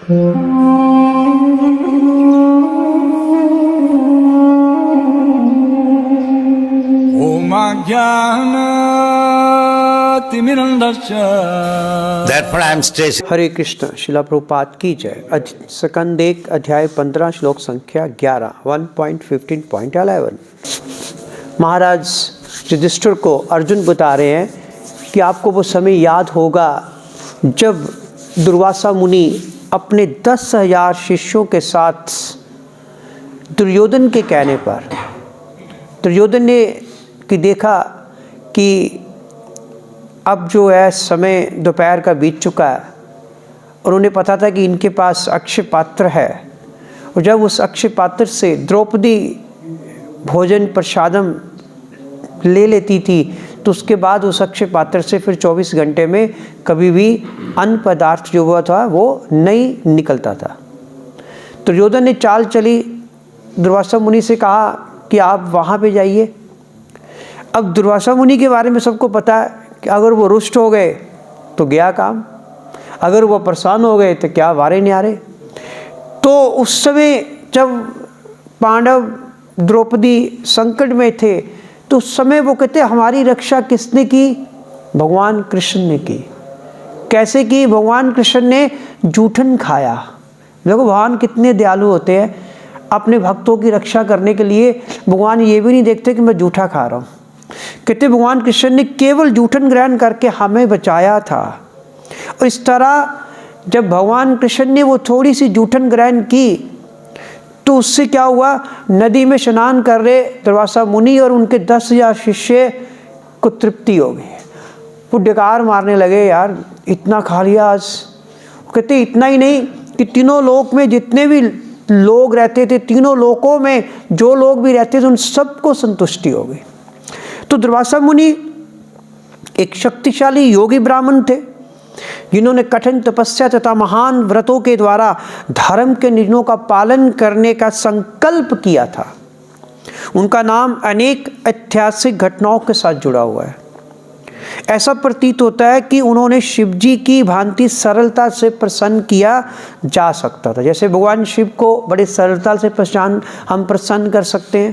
Therefore I am stressing. हरे कृष्ण। शिला प्रभुपाद की जय। स्कंद 1 अध्याय 15 श्लोक संख्या 11 1.15.11। महाराज युधिष्ठिर को अर्जुन बता रहे हैं कि आपको वो समय याद होगा जब दुर्वासा मुनि अपने 10,000 शिष्यों के साथ दुर्योधन के कहने पर, दुर्योधन ने कि देखा कि अब जो है समय दोपहर का बीत चुका है और उन्हें पता था कि इनके पास अक्षय पात्र है, और जब उस अक्षय पात्र से द्रौपदी भोजन प्रसादम ले लेती थी तो उसके बाद उस अक्षय पात्र से फिर 24 घंटे में कभी भी अन्न पदार्थ जो हुआ था वो नहीं निकलता था। दुर्योधन ने चाल चली, दुर्वासा मुनि से कहा कि आप वहाँ पे जाइए। अब दुर्वासा मुनि के बारे में सबको पता है कि अगर वो रुष्ट हो गए तो गया काम, अगर वो परेशान हो गए तो क्या वारे न्यारे। तो उस समय जब पांडव द्रौपदी संकट में थे तो उस समय वो कहते हमारी रक्षा किसने की? भगवान कृष्ण ने की। कैसे की? भगवान कृष्ण ने जूठन खाया। देखो भगवान कितने दयालु होते हैं, अपने भक्तों की रक्षा करने के लिए भगवान ये भी नहीं देखते कि मैं जूठा खा रहा हूँ। कहते भगवान कृष्ण ने केवल जूठन ग्रहण करके हमें बचाया था। और इस तरह जब भगवान कृष्ण ने वो थोड़ी सी जूठन ग्रहण की तो उससे क्या हुआ? नदी में स्नान कर रहे दुर्वासा मुनि और उनके 10,000 शिष्य को तृप्ति हो गई। वो डकार मारने लगे, यार इतना खा लिया आज। कहते इतना ही नहीं कि तीनों लोक में जितने भी लोग रहते थे, तीनों लोकों में जो लोग भी रहते थे उन सबको संतुष्टि हो गई। तो दुर्वासा मुनि एक शक्तिशाली योगी ब्राह्मण थे जिन्होंने कठिन तपस्या तथा महान व्रतों के द्वारा धर्म के नियमों का पालन करने का संकल्प किया था। उनका नाम अनेक ऐतिहासिक घटनाओं के साथ जुड़ा हुआ है। ऐसा प्रतीत होता है कि उन्होंने शिव जी की भांति सरलता से प्रसन्न किया जा सकता था। जैसे भगवान शिव को बड़े सरलता से हम प्रसन्न कर सकते हैं,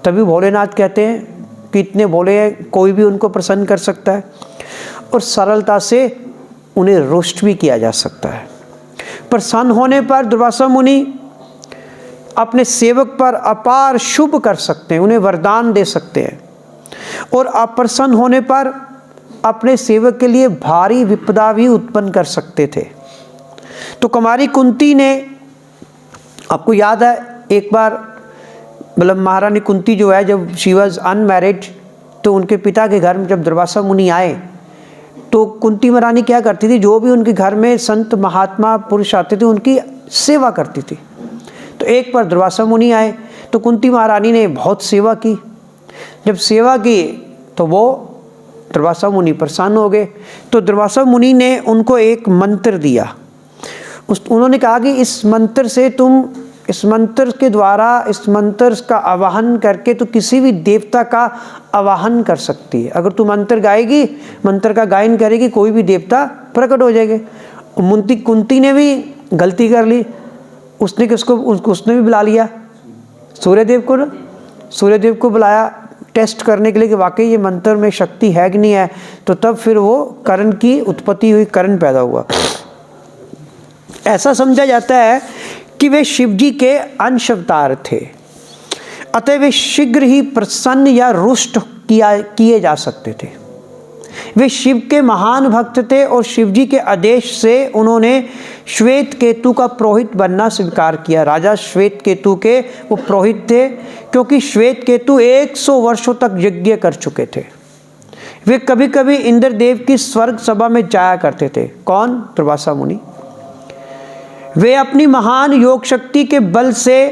तभी भोलेनाथ कहते हैं कि इतने भोले हैं, कोई भी उनको प्रसन्न कर सकता है। और सरलता से उन्हें रुष्ट भी किया जा सकता है। प्रसन्न होने पर दुर्वासा मुनि अपने सेवक पर अपार शुभ कर सकते हैं, उन्हें वरदान दे सकते हैं, और अप्रसन्न होने पर अपने सेवक के लिए भारी विपदा भी उत्पन्न कर सकते थे। तो कुमारी कुंती ने, आपको याद है एक बार मतलब महारानी कुंती जो है जब शी वॉज अनमैरिड तो उनके पिता के घर में जब दुर्वासा मुनि आए तो कुंती महारानी क्या करती थी, जो भी उनके घर में संत महात्मा पुरुष आते थे उनकी सेवा करती थी। तो एक बार दुर्वासा मुनि आए तो कुंती महारानी ने बहुत सेवा की। जब सेवा की तो वो दुर्वासा मुनि प्रसन्न हो गए। तो दुर्वासा मुनि ने उनको एक मंत्र दिया। उन्होंने कहा कि इस मंत्र से तुम, इस मंत्र के द्वारा, इस मंत्र का आवाहन करके तो किसी भी देवता का आवाहन कर सकती है। अगर तू मंत्र गाएगी, मंत्र का गायन करेगी, कोई भी देवता प्रकट हो जाएंगे। कुंती ने भी गलती कर ली, उसने किसको, उसने भी बुला लिया सूर्यदेव को। सूर्यदेव को बुलाया टेस्ट करने के लिए कि वाकई ये मंत्र में शक्ति है कि नहीं है। तो तब फिर वो कर्ण की उत्पत्ति हुई, कर्ण पैदा हुआ। ऐसा समझा जाता है कि वे शिव जी के अंश अवतार थे, अतः वे शीघ्र ही प्रसन्न या रुष्ट किए जा सकते थे। वे शिव के महान भक्त थे और शिव जी के आदेश से उन्होंने श्वेत केतु का पुरोहित बनना स्वीकार किया। राजा श्वेत केतु के वो पुरोहित थे क्योंकि श्वेत केतु 100 वर्षों तक यज्ञ कर चुके थे। वे कभी कभी इंद्रदेव की स्वर्ग सभा में जाया करते थे। कौन? दुर्वासा मुनि। वे अपनी महान योग शक्ति के बल से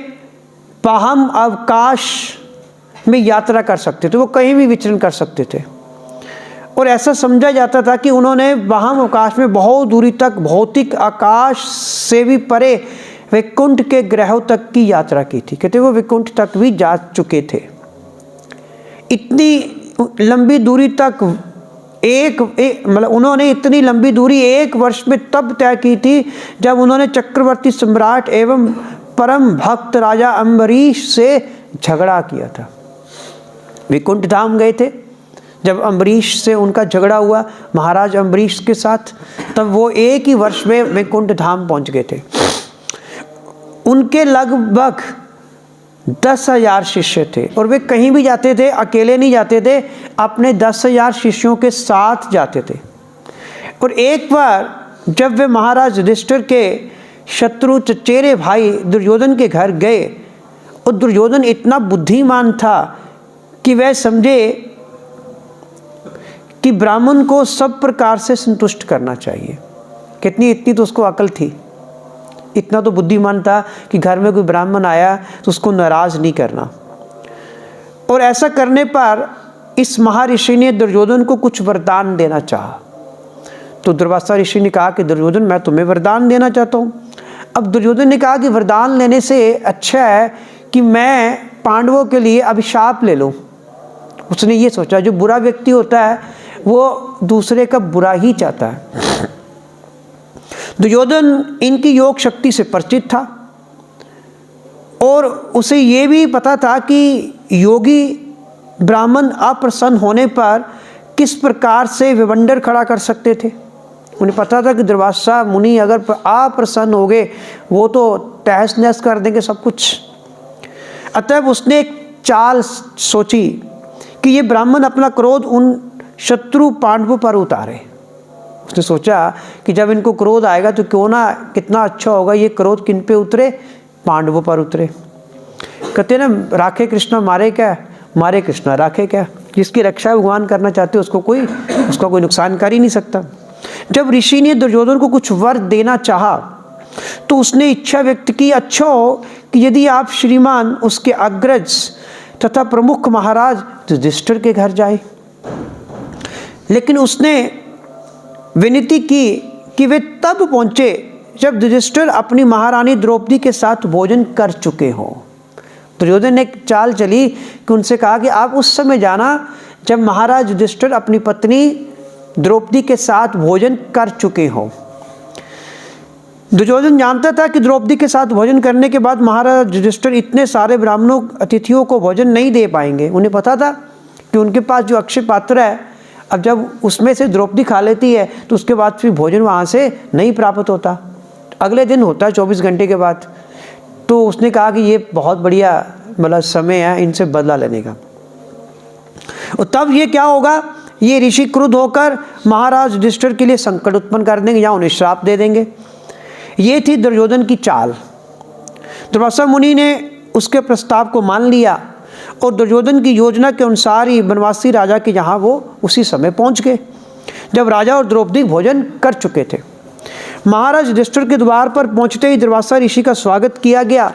पाहम अवकाश में यात्रा कर सकते थे, वो कहीं भी विचरण कर सकते थे। और ऐसा समझा जाता था कि उन्होंने वाहम अवकाश में बहुत दूरी तक, भौतिक आकाश से भी परे वैकुंठ के ग्रहों तक की यात्रा की थी। कहते वो वैकुंठ तक भी जा चुके थे। इतनी लंबी दूरी तक मतलब उन्होंने इतनी लंबी दूरी 1 वर्ष में तब तय की थी जब उन्होंने चक्रवर्ती सम्राट एवं परम भक्त राजा अम्बरीश से झगड़ा किया था। विकुंठ धाम गए थे, जब अम्बरीश से उनका झगड़ा हुआ महाराज अम्बरीश के साथ, तब वो 1 ही वर्ष में विकुंठ धाम पहुंच गए थे। उनके लगभग 10,000 शिष्य थे और वे कहीं भी जाते थे अकेले नहीं जाते थे, अपने 10,000 शिष्यों के साथ जाते थे। और एक बार जब वे महाराज युधिष्ठिर के शत्रु चचेरे भाई दुर्योधन के घर गए, और दुर्योधन इतना बुद्धिमान था कि वह समझे कि ब्राह्मण को सब प्रकार से संतुष्ट करना चाहिए। इतनी तो उसको अकल थी, इतना तो बुद्धिमान था कि घर में कोई ब्राह्मण आया तो उसको नाराज नहीं करना। और ऐसा करने पर इस महर्षि ने दुर्योधन को कुछ वरदान देना चाहा। तो दुर्वासा ऋषि ने कहा कि दुर्योधन, मैं तुम्हें वरदान देना चाहता हूँ। अब दुर्योधन ने कहा कि वरदान लेने से अच्छा है कि मैं पांडवों के लिए अभिशाप ले लूँ। उसने ये सोचा, जो बुरा व्यक्ति होता है वो दूसरे का बुरा ही चाहता है। दुर्योधन इनकी योग शक्ति से परिचित था और उसे ये भी पता था कि योगी ब्राह्मण अप्रसन्न होने पर किस प्रकार से विवंडर खड़ा कर सकते थे। उन्हें पता था कि दुर्वासा मुनि अगर अप्रसन्न हो गए वो तो तहस नहस कर देंगे सब कुछ। अतः उसने एक चाल सोची कि ये ब्राह्मण अपना क्रोध उन शत्रु पांडवों पर उतारे। उसने सोचा कि जब इनको क्रोध आएगा तो क्यों ना, कितना अच्छा होगा ये क्रोध किन पे उतरे, पांडवों पर उतरे। कहते ना, राखे कृष्णा मारे क्या, मारे कृष्णा राखे क्या। जिसकी रक्षा भगवान करना चाहते उसका कोई नुकसान कर ही नहीं सकता। जब ऋषि ने दुर्योधन को कुछ वर देना चाहा तो उसने इच्छा व्यक्त की, अच्छा हो कि यदि आप श्रीमान उसके अग्रज तथा प्रमुख महाराज युधिष्ठिर के घर जाए। लेकिन उसने विनती की कि वे तब पहुंचे जब युधिष्ठिर अपनी महारानी द्रौपदी के साथ भोजन कर चुके हों। दुर्योधन ने एक चाल चली कि उनसे कहा कि आप उस समय जाना जब महाराज युधिष्ठिर अपनी पत्नी द्रौपदी के साथ भोजन कर चुके हों। दुर्योधन जानता था कि द्रौपदी के साथ भोजन करने के बाद महाराज युधिष्ठिर इतने सारे ब्राह्मणों अतिथियों को भोजन नहीं दे पाएंगे। उन्हें पता था कि उनके पास जो अक्षय पात्र है, अब जब उसमें से द्रौपदी खा लेती है तो उसके बाद फिर भोजन वहाँ से नहीं प्राप्त होता, अगले दिन होता है 24 घंटे के बाद। तो उसने कहा कि ये बहुत बढ़िया मतलब समय है इनसे बदला लेने का। और तब ये क्या होगा, ये ऋषि क्रुद्ध होकर महाराज युधिष्ठिर के लिए संकट उत्पन्न कर देंगे या उन्हें श्राप दे देंगे। ये थी दुर्योधन की चाल। दुर्वासा मुनि ने उसके प्रस्ताव को मान लिया और दुर्योधन की योजना के अनुसार ही बनवासी राजा के यहाँ वो उसी समय पहुँच गए जब राजा और द्रौपदी भोजन कर चुके थे। महाराज युधिष्ठिर के द्वार पर पहुँचते ही दुर्वासा ऋषि का स्वागत किया गया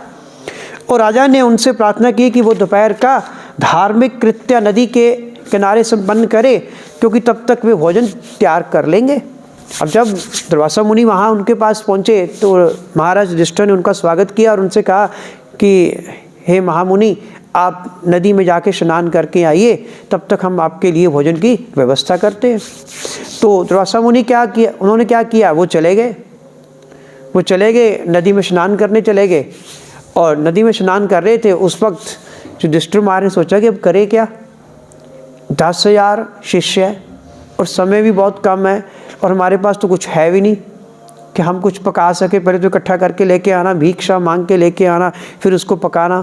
और राजा ने उनसे प्रार्थना की कि वो दोपहर का धार्मिक कृत्य नदी के किनारे संपन्न करे, क्योंकि तब तक वे भोजन तैयार कर लेंगे। अब जब दुर्वासा मुनि वहाँ उनके पास पहुँचे तो महाराज युधिष्ठिर ने उनका स्वागत किया और उनसे कहा कि हे महामुनि, आप नदी में जाके स्नान करके आइए, तब तक हम आपके लिए भोजन की व्यवस्था करते हैं। तो दुर्वासा मुनि उन्होंने क्या किया, वो चले गए नदी में स्नान करने चले गए। और नदी में स्नान कर रहे थे उस वक्त युधिष्ठिर महाराज ने सोचा कि अब करे क्या, 10,000 शिष्य है और समय भी बहुत कम है और हमारे पास तो कुछ है भी नहीं कि हम कुछ पका सके। पहले तो इकट्ठा करके लेके आना, भिक्षा मांग के लेके आना, फिर उसको पकाना।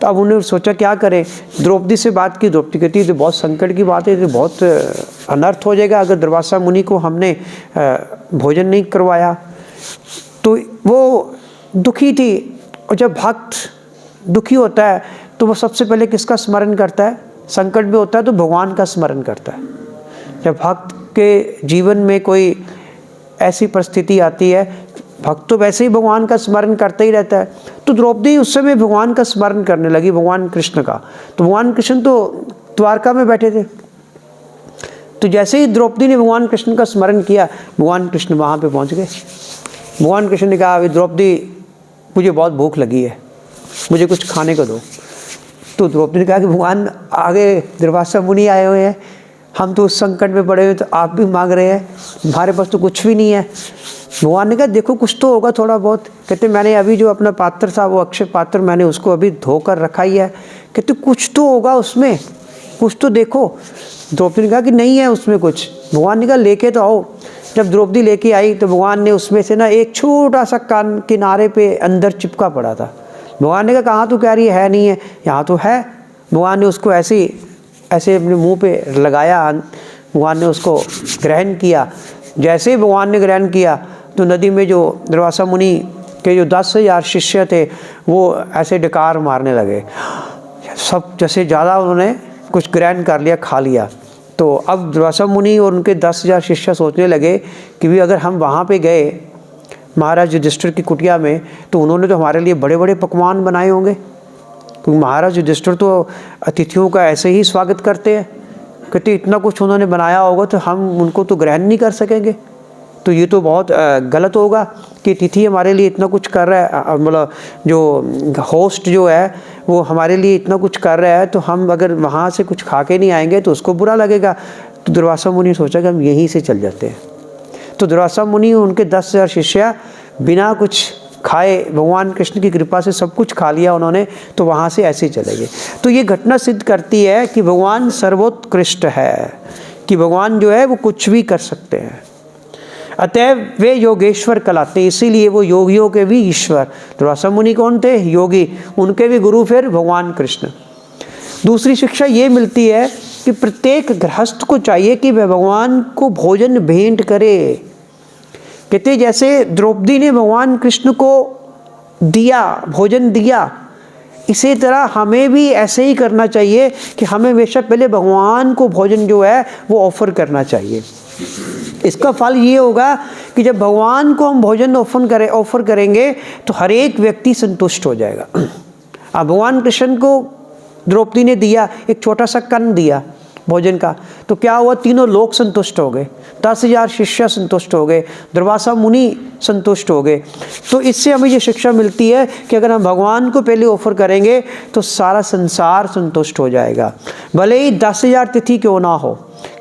तो अब उन्होंने सोचा क्या करें। द्रौपदी से बात की, द्रौपदी कहती है तो बहुत संकट की बात है, तो बहुत अनर्थ हो जाएगा अगर दुर्वासा मुनि को हमने भोजन नहीं करवाया। तो वो दुखी थी, और जब भक्त दुखी होता है तो वो सबसे पहले किसका स्मरण करता है, संकट में होता है तो भगवान का स्मरण करता है। जब भक्त के जीवन में कोई ऐसी परिस्थिति आती है, भक्त तो वैसे ही भगवान का स्मरण करता ही रहता है। तो द्रौपदी उस समय भगवान का स्मरण करने लगी, भगवान कृष्ण का। तो भगवान कृष्ण तो द्वारका में बैठे थे। तो जैसे ही द्रौपदी ने भगवान कृष्ण का स्मरण किया, भगवान कृष्ण वहाँ पे पहुँच गए। भगवान कृष्ण ने कहा, अभी द्रौपदी मुझे बहुत भूख लगी है, मुझे कुछ खाने को दो। तो द्रौपदी ने कहा कि भगवान आगे दुर्वासा मुनि आए हुए हैं, हम तो उस संकट में पड़े हुए, तो आप भी मांग रहे हैं, हमारे पास तो कुछ भी नहीं है। भगवान ने कहा देखो कुछ तो होगा थोड़ा बहुत। कहते मैंने अभी जो अपना पात्र था वो अक्षय पात्र मैंने उसको अभी धोकर रखा ही है। कहते कुछ तो होगा उसमें, कुछ तो देखो। द्रौपदी ने कहा कि नहीं है उसमें कुछ। भगवान ने कहा लेके तो आओ। जब द्रौपदी लेके आई तो भगवान ने उसमें से ना एक छोटा सा कान किनारे पे अंदर चिपका पड़ा था। भगवान ने कहा कहाँ तू कह रही है नहीं है? यहाँ तो है। भगवान ने उसको ऐसे अपने मुंह पे लगाया, भगवान ने उसको ग्रहण किया। जैसे ही भगवान ने ग्रहण किया तो नदी में जो दुर्वासा मुनि के जो 10,000 शिष्य थे वो ऐसे डकार मारने लगे। सब जैसे ज़्यादा उन्होंने कुछ ग्रहण कर लिया, खा लिया। तो अब दुर्वासा मुनि और उनके 10,000 शिष्य सोचने लगे कि भी अगर हम वहाँ पे गए महाराज युधिष्ठिर की कुटिया में तो उन्होंने तो हमारे लिए बड़े बड़े पकवान बनाए होंगे, क्योंकि महाराज युधिष्ठिर तो अतिथियों का ऐसे ही स्वागत करते हैं। कहते इतना कुछ उन्होंने बनाया होगा तो हम उनको तो ग्रहण नहीं कर सकेंगे, तो ये तो बहुत गलत होगा कि अतिथि हमारे लिए इतना कुछ कर रहा है, मतलब जो होस्ट जो है वो हमारे लिए इतना कुछ कर रहा है, तो हम अगर वहाँ से कुछ खा के नहीं आएंगे तो उसको बुरा लगेगा। तो दुर्वासा मुनि सोचा कि हम यहीं से चल जाते हैं। तो दुर्वासा मुनि उनके 10,000 शिष्य बिना कुछ खाए, भगवान कृष्ण की कृपा से सब कुछ खा लिया उन्होंने, तो वहाँ से ऐसे ही चले गए। तो ये घटना सिद्ध करती है कि भगवान सर्वोत्कृष्ट है, कि भगवान जो है वो कुछ भी कर सकते हैं। अतएव वे योगेश्वर कहलाते, इसीलिए वो योगियों के भी ईश्वर। दुर्वासा मुनि कौन थे? योगी। उनके भी गुरु फिर भगवान कृष्ण। दूसरी शिक्षा ये मिलती है कि प्रत्येक गृहस्थ को चाहिए कि वह भगवान को भोजन भेंट करे। कहते जैसे द्रौपदी ने भगवान कृष्ण को दिया, भोजन दिया, इसी तरह हमें भी ऐसे ही करना चाहिए कि हमें हमेशा पहले भगवान को भोजन जो है वो ऑफर करना चाहिए। इसका फल ये होगा कि जब भगवान को हम भोजन ऑफर करेंगे तो हर एक व्यक्ति संतुष्ट हो जाएगा। अब भगवान कृष्ण को द्रौपदी ने दिया, एक छोटा सा कण दिया भोजन का, तो क्या हुआ? तीनों लोग संतुष्ट हो गए, 10,000 शिष्य संतुष्ट हो गए, दुर्वासा मुनि संतुष्ट हो गए। तो इससे हमें ये शिक्षा मिलती है कि अगर हम भगवान को पहले ऑफर करेंगे तो सारा संसार संतुष्ट हो जाएगा, भले ही 10,000 तिथि क्यों ना हो,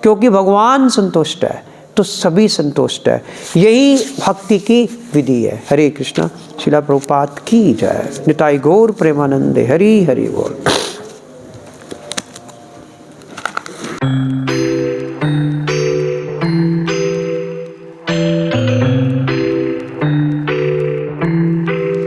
क्योंकि भगवान संतुष्ट है तो सभी संतुष्ट है। यही भक्ति की विधि है। हरे कृष्णा। श्रील प्रभुपाद की जय। निताई गौर प्रेमानंदे। हरि हरि बोल।